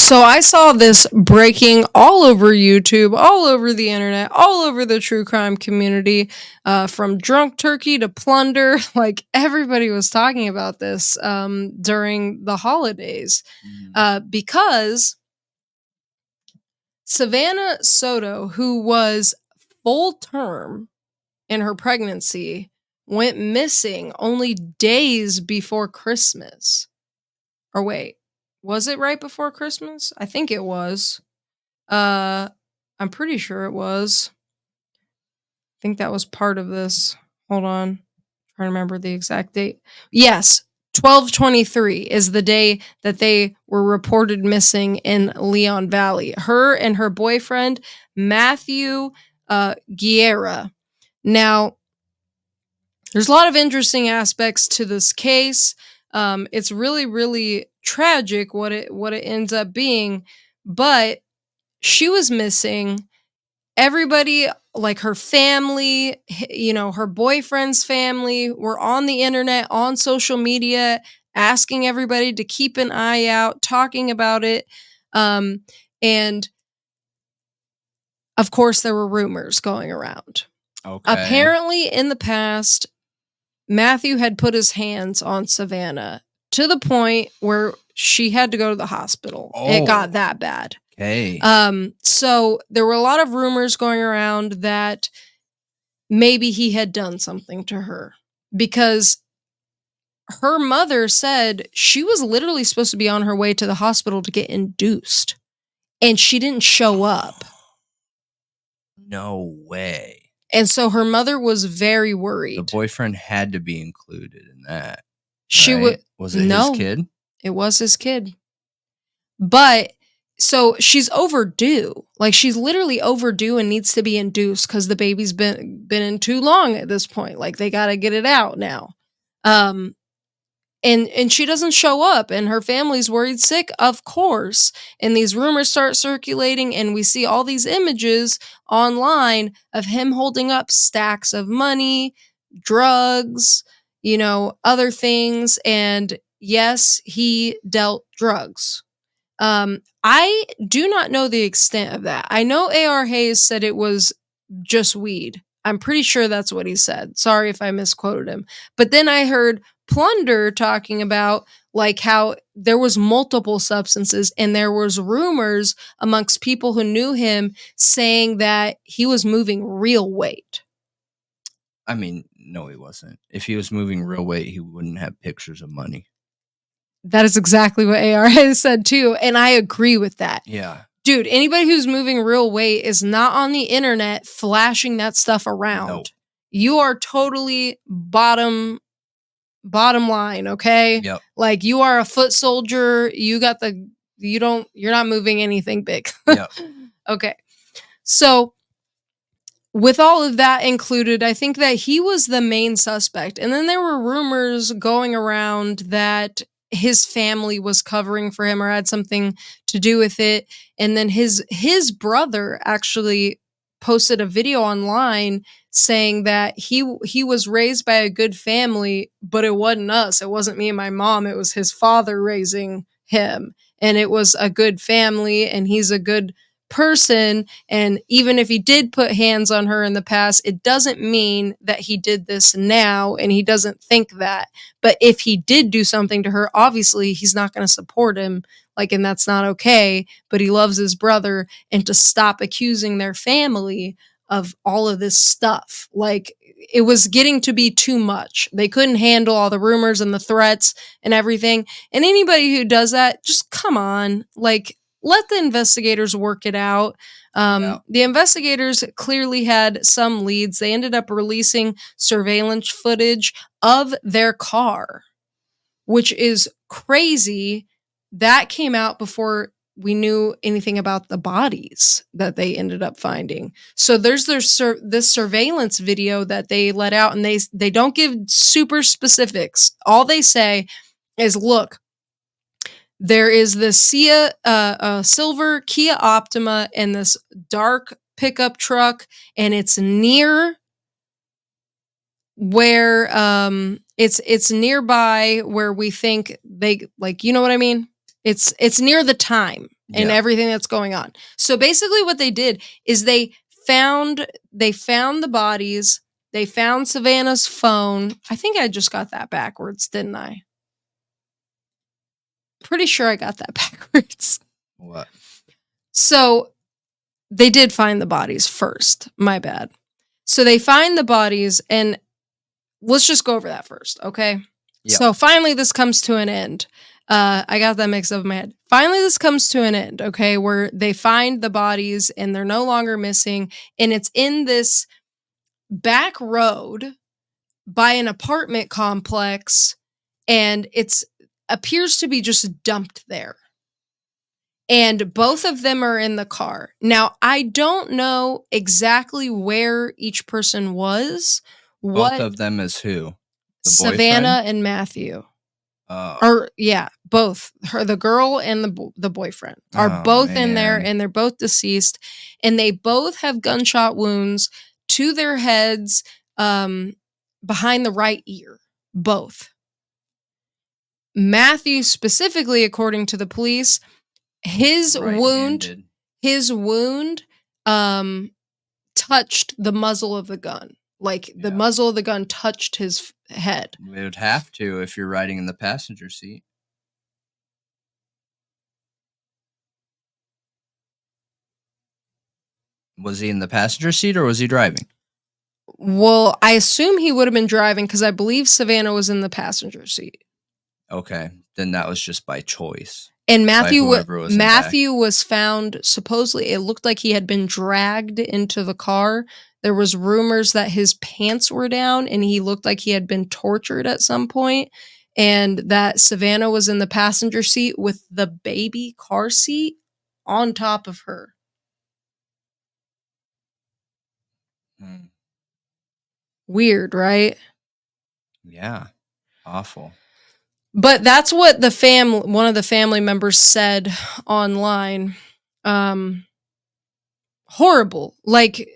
So I saw this breaking all over YouTube, all over the internet, all over the true crime community, from drunk turkey to plunder. Like everybody was talking about this during the holidays because Savana Soto, who was full term in her pregnancy, went missing only days before Christmas. Or wait, was it right before Christmas? I think it was. I'm pretty sure it was. I think that was part of this. Hold on. I'm trying to remember the exact date. Yes, 12/23 is the day that they were reported missing in Leon Valley. Her and her boyfriend, Matthew Guerra. Now, there's a lot of interesting aspects to this case. It's really, really tragic what it ends up being, but she was missing. Everybody, like her family, her boyfriend's family, were on the internet, on social media, asking everybody to keep an eye out, talking about it. And of course, there were rumors going around. Okay. Apparently, in the past, Matthew had put his hands on Savana to the point where she had to go to the hospital. Oh. It got that bad. Okay. So there were a lot of rumors going around that maybe he had done something to her, because her mother said she was literally supposed to be on her way to the hospital to get induced, and she didn't show up. No way. And so her mother was very worried. The boyfriend had to be included in that. She right? Was it his kid? It was his kid. But so she's overdue. Like, she's literally overdue and needs to be induced because the baby's been in too long at this point. Like, they got to get it out now. And she doesn't show up, and her family's worried sick, of course. And these rumors start circulating, and we see all these images online of him holding up stacks of money, drugs, other things. And yes, he dealt drugs. I do not know the extent of that. I know A.R. Hayes said it was just weed. I'm pretty sure that's what he said. Sorry if I misquoted him. But then I heard Plunder talking about like how there was multiple substances, and there was rumors amongst people who knew him saying that he was moving real weight. I mean, no, he wasn't. If he was moving real weight, he wouldn't have pictures of money. That is exactly what AR has said too, and I agree with that. Yeah. Dude, anybody who's moving real weight is not on the internet flashing that stuff around. Nope. You are totally bottom line, okay? Yep. Like, you are a foot soldier. You're not moving anything big. Yep. Okay. So with all of that included, I think that he was the main suspect. And then there were rumors going around that his family was covering for him or had something to do with it. And then his brother actually posted a video online saying that he was raised by a good family, but it wasn't us. It wasn't me and my mom. It was his father raising him. And it was a good family, and he's a good person. And even if he did put hands on her in the past, it doesn't mean that he did this now, and he doesn't think that. But if he did do something to her, obviously he's not going to support him, and that's not okay. But he loves his brother, and to stop accusing their family of all of this stuff, it was getting to be too much. They couldn't handle all the rumors and the threats and everything. And anybody who does that, just come on, let the investigators work it out. The investigators clearly had some leads. They ended up releasing surveillance footage of their car, which is crazy. That came out before we knew anything about the bodies that they ended up finding. So there's this surveillance video that they let out, and they don't give super specifics. All they say is, look, there is this silver Kia Optima and this dark pickup truck, and it's near where it's nearby where we think they, you know what I mean? It's near the time. and everything that's going on. So basically what they did is they found the bodies, they found Savannah's phone. I think I just got that backwards, didn't I? Pretty sure I got that backwards. What? So they did find the bodies first. My bad. So they find the bodies, and let's just go over that first, okay? Yep. So finally this comes to an end. I got that mixed up in my head. Finally this comes to an end, okay, where they find the bodies and they're no longer missing, and it's in this back road by an apartment complex, and it's appears to be just dumped there. And both of them are in the car. Now, I don't know exactly where each person was. Both of them is who? The Savannah and Matthew. Or yeah, both. The girl and the boyfriend are both in there, and they're both deceased, and they both have gunshot wounds to their heads, behind the right ear. Both. Matthew specifically, according to the police, his wound touched the muzzle of the gun. Like the muzzle of the gun touched his head. It would have to if you're riding in the passenger seat. Was he in the passenger seat or was he driving? Well, I assume he would have been driving because I believe Savannah was in the passenger seat. Okay, then that was just by choice. And Matthew was found, supposedly, it looked like he had been dragged into the car. There was rumors that his pants were down and he looked like he had been tortured at some point, and that Savannah was in the passenger seat with the baby car seat on top of her. Weird, right? Yeah. Awful. But that's what one of the family members said online. Horrible. Like,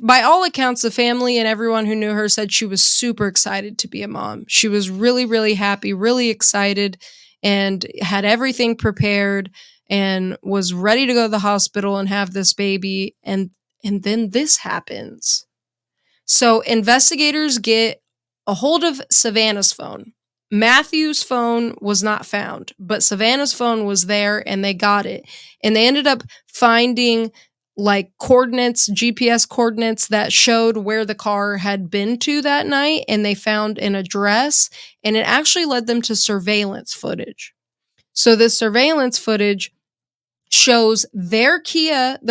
by all accounts, the family and everyone who knew her said she was super excited to be a mom. She was really, really happy, really excited, and had everything prepared and was ready to go to the hospital and have this baby. And then this happens. So investigators get a hold of Savannah's phone. Matthew's phone was not found, but Savannah's phone was there, and they got it. And they ended up finding like coordinates, GPS coordinates that showed where the car had been to that night, and they found an address, and it actually led them to surveillance footage. So this surveillance footage shows their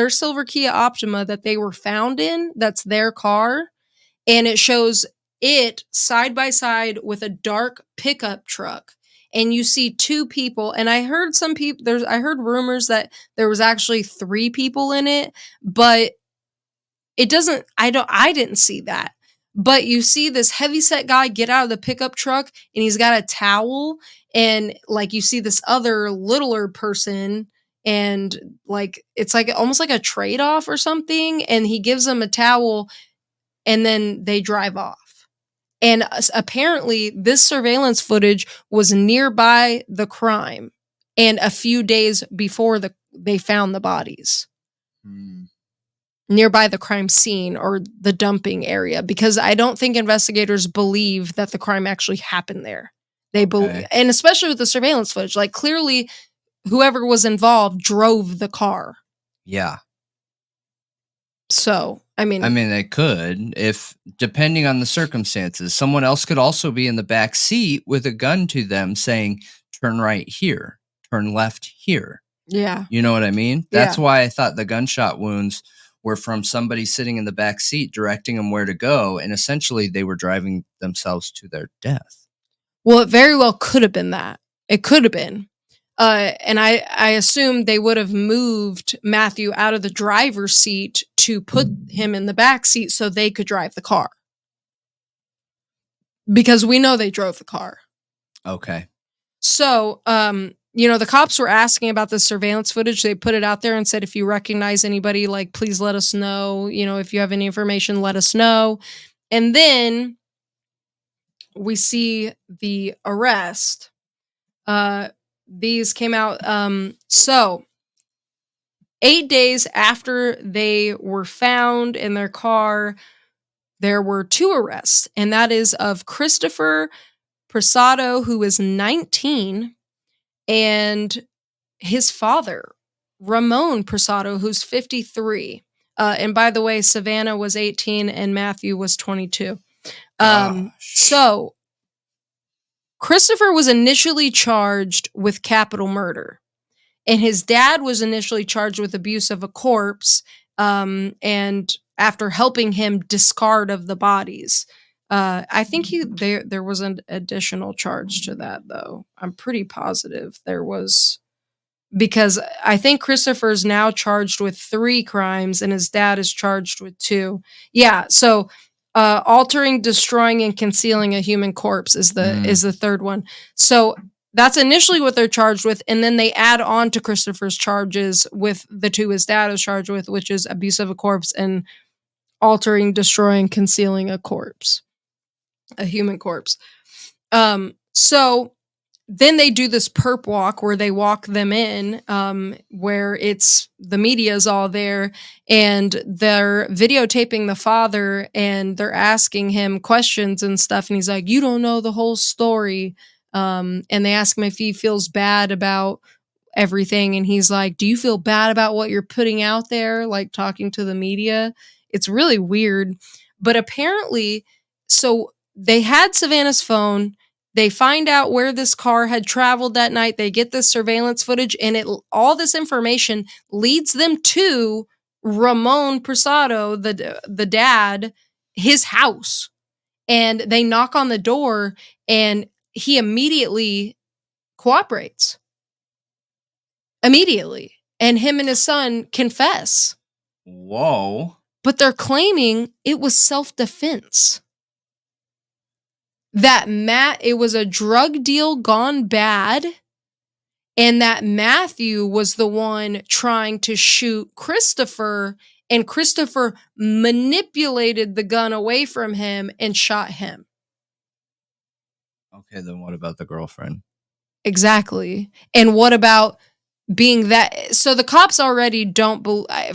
silver Kia Optima that they were found in, that's their car, and it shows it side by side with a dark pickup truck. And you see two people, and I heard I heard rumors that there was actually 3 people in it, but I didn't see that. But you see this heavyset guy get out of the pickup truck, and he's got a towel, and like you see this other littler person, and like it's like almost like a trade-off or something, and he gives them a towel, and then they drive off. And apparently this surveillance footage was nearby the crime and a few days before they found the bodies. Nearby the crime scene or the dumping area, because I don't think investigators believe that the crime actually happened there. They believe, and especially with the surveillance footage, like clearly whoever was involved drove the car. Yeah. So, I mean, they could, if depending on the circumstances. Someone else could also be in the back seat with a gun to them saying, turn right here, turn left here. Yeah. You know what I mean? That's why I thought the gunshot wounds were from somebody sitting in the back seat directing them where to go, and essentially they were driving themselves to their death. Well, it very well could have been that. It could have been. And I assume they would have moved Matthew out of the driver's seat to put him in the back seat so they could drive the car. Because we know they drove the car. Okay. So, the cops were asking about the surveillance footage. They put it out there and said, if you recognize anybody, like, please let us know. If you have any information, let us know. And then we see the arrest. These came out. So 8 days after they were found in their car, there were 2 arrests, and that is of Christopher Prasado, who is 19, and his father, Ramon Prasado, who's 53. And by the way, Savana was 18 and Matthew was 22. So Christopher was initially charged with capital murder, and his dad was initially charged with abuse of a corpse, and after helping him discard of the bodies. I think there was an additional charge to that, though. I'm pretty positive there was, because I think Christopher's now charged with 3 crimes and his dad is charged with 2. Yeah, so altering, destroying, and concealing a human corpse is the third one. So that's initially what they're charged with, and then they add on to Christopher's charges with the 2 his dad is charged with, which is abuse of a corpse and altering, destroying, concealing a corpse, a human corpse. So then they do this perp walk where they walk them in, where it's the media is all there and they're videotaping the father and they're asking him questions and stuff. And he's like, you don't know the whole story. And they ask him if he feels bad about everything. And he's like, do you feel bad about what you're putting out there? Like talking to the media. It's really weird. But apparently, so they had Savannah's phone. They find out where this car had traveled that night. They get this surveillance footage, and all this information leads them to Ramon Prasado, the dad, his house. And they knock on the door, and he immediately cooperates. Immediately. And him and his son confess. Whoa. But they're claiming it was self-defense. That it was a drug deal gone bad, and that Matthew was the one trying to shoot Christopher, and Christopher manipulated the gun away from him and shot him. Okay, then what about the girlfriend? Exactly. And what about being that? So the cops already don't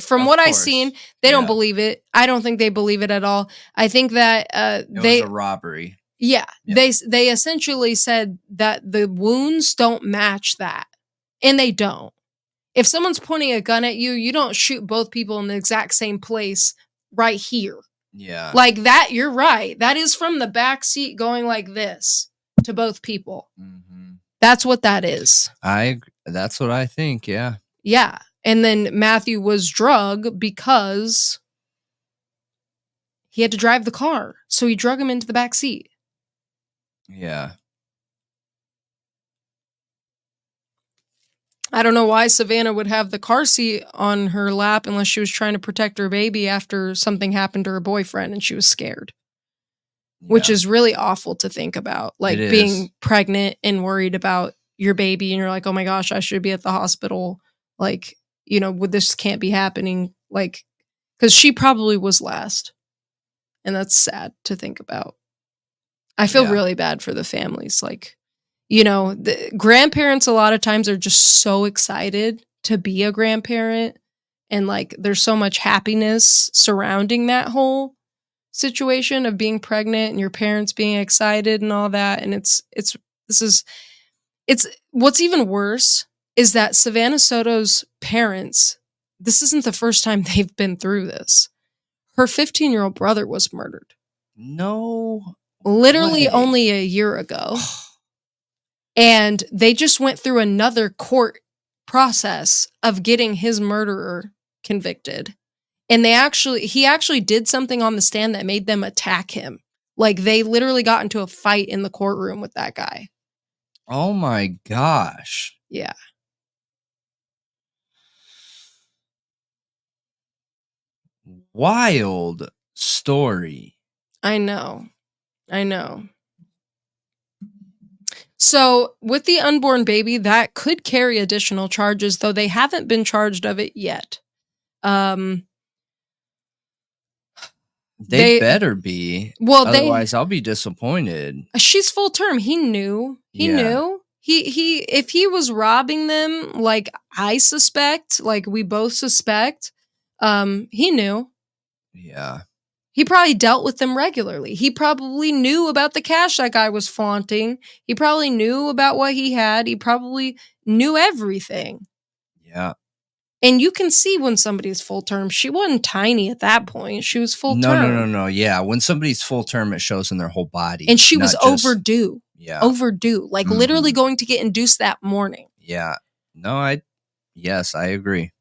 from what I've seen, they don't believe it. I don't think they believe it at all. I think that it was a robbery. Yeah, they essentially said that the wounds don't match that. And they don't. If someone's pointing a gun at you, you don't shoot both people in the exact same place right here. Yeah. Like that, you're right. That is from the back seat going like this to both people. Mm-hmm. That's what that is. That's what I think, yeah. Yeah. And then Matthew was drugged because he had to drive the car. So he drug him into the back seat. Yeah. I don't know why Savannah would have the car seat on her lap unless she was trying to protect her baby after something happened to her boyfriend and she was scared. Yeah. Which is really awful to think about. Like being pregnant and worried about your baby and you're like, oh my gosh, I should be at the hospital. Like, this can't be happening. Like, because she probably was last. And that's sad to think about. I feel really bad for the families. Like, the grandparents a lot of times are just so excited to be a grandparent. And like, there's so much happiness surrounding that whole situation of being pregnant and your parents being excited and all that. And it's what's even worse is that Savannah Soto's parents, this isn't the first time they've been through this. Her 15-year-old brother was murdered. No. Literally only a year ago. And they just went through another court process of getting his murderer convicted. And he actually did something on the stand that made them attack him. Like they literally got into a fight in the courtroom with that guy. Oh my gosh. Yeah. Wild story. I know. So with the unborn baby, that could carry additional charges, though they haven't been charged of it yet. They better be. Well, otherwise I'll be disappointed. She's full term. He knew. He if he was robbing them, like I suspect, like we both suspect, he knew. Yeah. He probably dealt with them regularly. He probably knew about the cash that guy was flaunting. He probably knew about what he had. He probably knew everything. Yeah. And you can see when somebody's full term. She wasn't tiny at that point. She was full term. No. Yeah. When somebody's full term, it shows in their whole body. And she was not just- overdue. Yeah. Overdue. Like literally going to get induced that morning. Yeah. No, yes, I agree.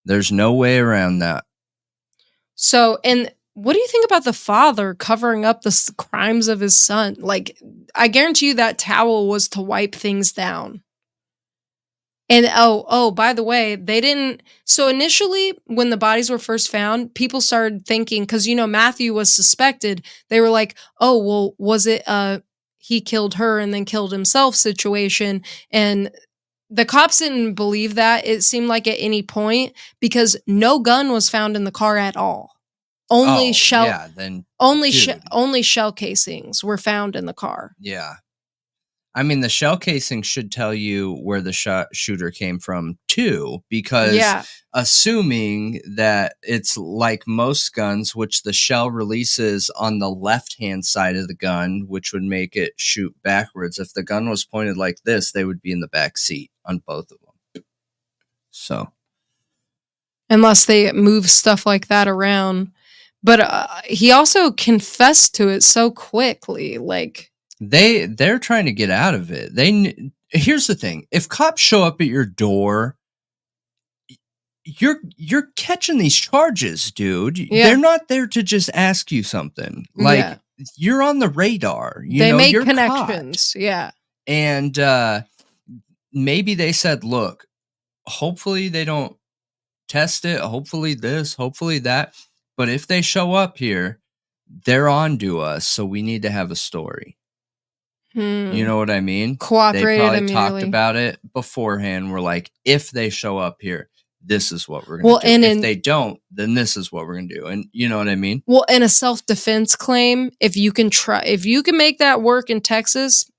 There's no way around that. So, and what do you think about the father covering up the crimes of his son? Like, I guarantee you that towel was to wipe things down. And oh, by the way, they didn't. So initially, when the bodies were first found, people started thinking, because, you know, Matthew was suspected. They were like, oh, well, was it he killed her and then killed himself situation? And the cops didn't believe that. It seemed like at any point, because no gun was found in the car at all. Only shell. Yeah, then only shell casings were found in the car. Yeah. I mean, the shell casing should tell you where the shooter came from too, because assuming that it's like most guns, which the shell releases on the left-hand side of the gun, which would make it shoot backwards. If the gun was pointed like this, they would be in the back seat on both of them. So, unless they move stuff like that around. But he also confessed to it so quickly, like they're trying to get out of it. Here's the thing: if cops show up at your door, you're catching these charges, dude. Yeah. They're not there to just ask you something. Like you're on the radar. They make connections. Caught. Yeah, and maybe they said, "Look, hopefully they don't test it. Hopefully this. Hopefully that." But if they show up here, they're on to us, so we need to have a story. You know what I mean? Cooperated They probably immediately. talked about it beforehand. We're like, if they show up here, this is what we're going to do. And if they don't, then this is what we're going to do. And you know what I mean? Well, in a self-defense claim, if you can make that work in Texas,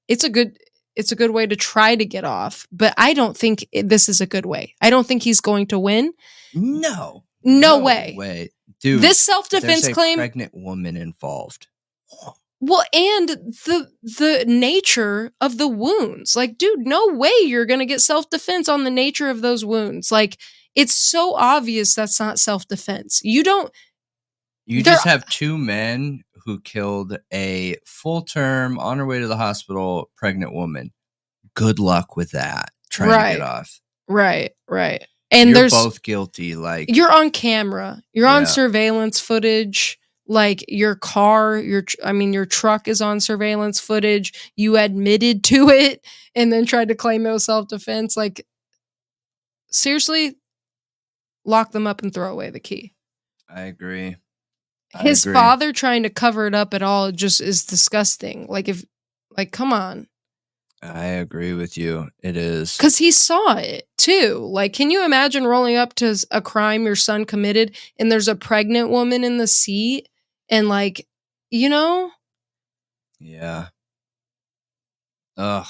it's a good way to try to get off. But I don't think this is a good way. I don't think he's going to win. No way. Dude, this self-defense there's a claim, pregnant woman involved. Well, and the nature of the wounds. Like, dude, no way you're going to get self-defense on the nature of those wounds. Like, it's so obvious that's not self-defense. You just have two men who killed a full-term, on her way to the hospital, pregnant woman. Good luck with that. Trying to get off. Right. And you're both guilty. Like, you're on camera. You're on surveillance footage. Like your car, your truck is on surveillance footage. You admitted to it and then tried to claim it was self-defense. Like, seriously, lock them up and throw away the key. I agree. His father trying to cover it up at all just is disgusting. Come on. I agree with you. It is. Because he saw it too. Like, can you imagine rolling up to a crime your son committed and there's a pregnant woman in the seat? And like, you know? Yeah. Ugh.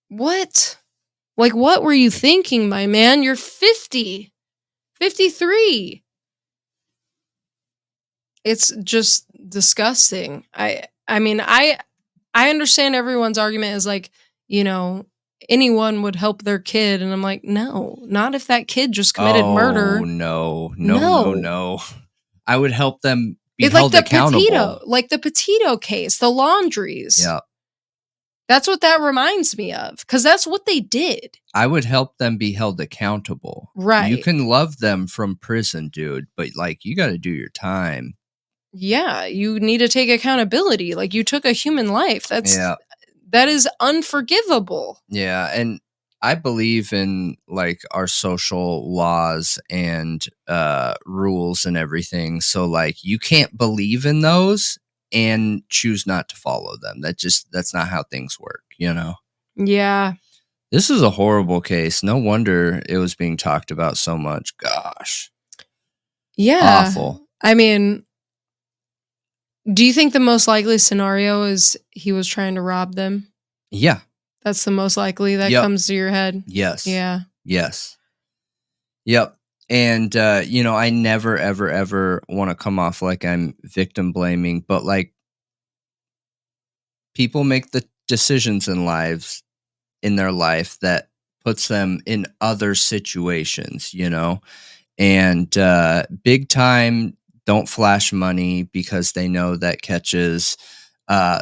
What? Like, what were you thinking, my man? You're 50. 53. It's just disgusting. I mean, I understand everyone's argument is like, you know, anyone would help their kid. And I'm like, no, not if that kid just committed murder. No. I would help them be it's held like accountable. Like the Petito case, the laundries. Yeah. That's what that reminds me of, because that's what they did. I would help them be held accountable. Right. You can love them from prison, dude, but like you got to do your time. Yeah, you need to take accountability. Like, you took a human life. That is unforgivable. Yeah, and I believe in like our social laws and rules and everything. So like you can't believe in those and choose not to follow them. That's not how things work, you know? Yeah. This is a horrible case. No wonder it was being talked about so much. Gosh. Yeah. Awful. I mean, do you think the most likely scenario is he was trying to rob them? Yeah. That's the most likely that comes to your head. Yes. Yeah. Yes. Yep. And, I never, ever, ever want to come off like I'm victim blaming, but like people make the decisions in their life that puts them in other situations, and big time don't flash money because they know that catches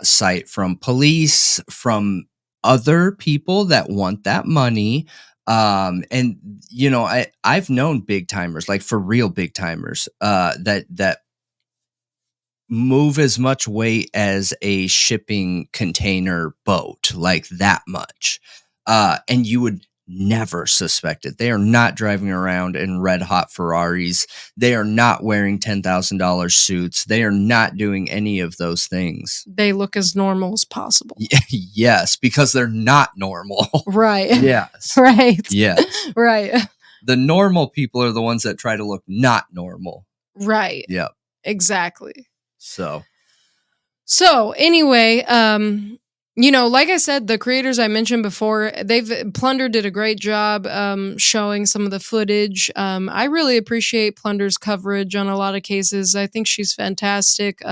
sight from police, from other people that want that money. And I've known big timers, like for real big timers, that move as much weight as a shipping container boat, like that much. And you would never suspect it. They are not driving around in red hot Ferraris. They are not wearing $10,000 suits. They are not doing any of those things. They look as normal as possible. Yes, because they're not normal. Right. Yes. Right. Yes. Right. The normal people are the ones that try to look not normal. Right. Yep. Exactly. So anyway, like I said, the creators I mentioned before, Plunder did a great job showing some of the footage. I really appreciate Plunder's coverage on a lot of cases. I think she's fantastic.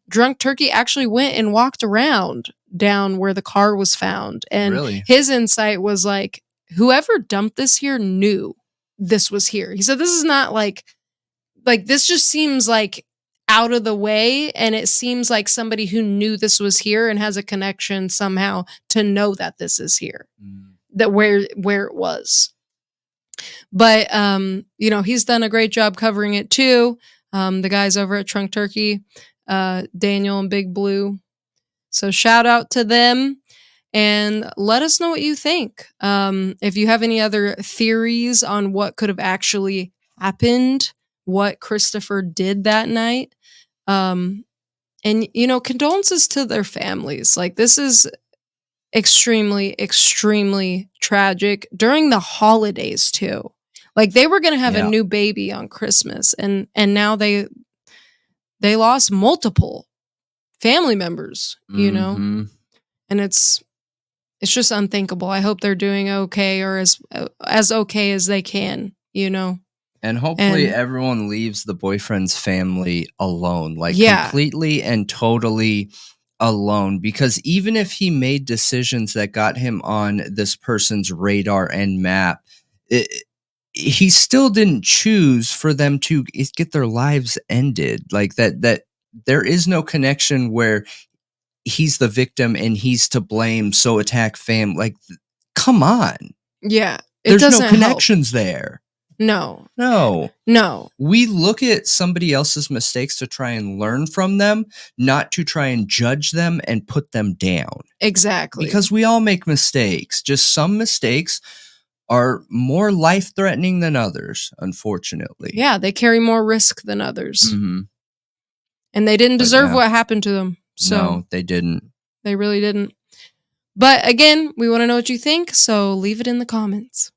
Drunk Turkey actually went and walked around down where the car was found. And really? His insight was like, whoever dumped this here knew this was here. He said, this is not like this just seems like out of the way, and it seems like somebody who knew this was here and has a connection somehow to know that this is here, that where it was. But he's done a great job covering it too. The guys over at Drunk Turkey, Daniel and Big Blue. So shout out to them, and let us know what you think. If you have any other theories on what could have actually happened, what Christopher did that night. And condolences to their families. Like, this is extremely, extremely tragic during the holidays too. Like, they were going to have a new baby on Christmas, and now they lost multiple family members, and it's just unthinkable. I hope they're doing okay, or as okay as they can, And hopefully everyone leaves the boyfriend's family alone, like completely and totally alone. Because even if he made decisions that got him on this person's radar and map, he still didn't choose for them to get their lives ended. Like that there is no connection where he's the victim and he's to blame, so attack fam. Like, come on. Yeah. There's no connections there. No. We look at somebody else's mistakes to try and learn from them, not to try and judge them and put them down. Exactly. Because we all make mistakes. Just some mistakes are more life-threatening than others, unfortunately. Yeah, they carry more risk than others. Mm-hmm. And they didn't deserve what happened to them. So no, they didn't. They really didn't. But again, we want to know what you think, so leave it in the comments.